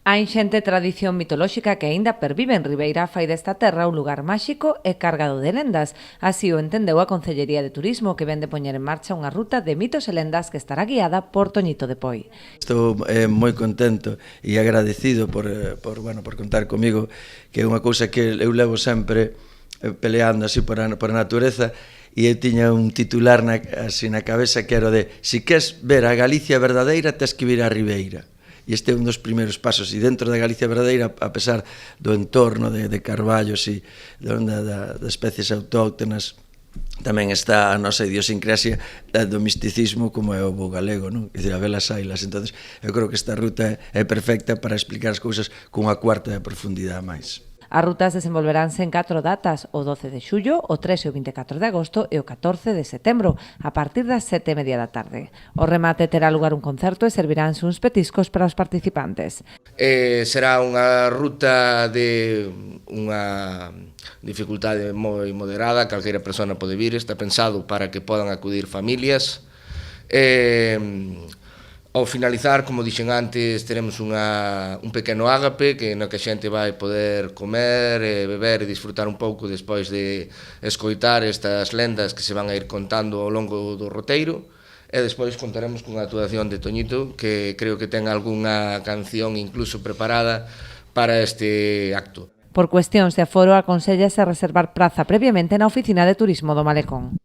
A inxente tradición mitolóxica que aínda pervive en Ribeira fai desta terra un lugar máxico e cargado de lendas. Así o entendeu a Concellería de Turismo, que vende poñer en marcha unha ruta de mitos e lendas que estará guiada por Toñito de Poi. Estou moi contento e agradecido por contar comigo, que é unha cousa que eu levo sempre peleando así por a natureza, e eu tiña un titular así na cabeza que era de: si queres ver a Galicia verdadeira, tes que vir a Ribeira. E este é un dos primeiros pasos, e dentro da Galicia verdadeira, a pesar do entorno de carballos e de especies autóctonas, tamén está a nosa idiosincrasia do misticismo, como é o bo galego, non? Quer dizer, a velas ailas. Entonces, eu creo que esta ruta é perfecta para explicar as cousas cunha cuarta de profundidade máis. As rutas desenvolveránse en 4 datas: o 12 de xullo, o 13 e o 24 de agosto e o 14 de setembro, a partir das 7:30 da tarde. O remate terá lugar un concerto e serviránse uns petiscos para os participantes. Será unha ruta de unha dificultade moi moderada, calquera persona pode vir, está pensado para que podan acudir familias. Ao finalizar, como dixen antes, teremos un pequeno ágape no que a xente vai poder comer, beber e disfrutar un pouco despois de escoitar estas lendas que se van a ir contando ao longo do roteiro. E despois contaremos cunha actuación de Toñito, que creo que ten algunha canción incluso preparada para este acto. Por cuestións de aforo, aconsélllase reservar praza previamente na oficina de turismo do Malecón.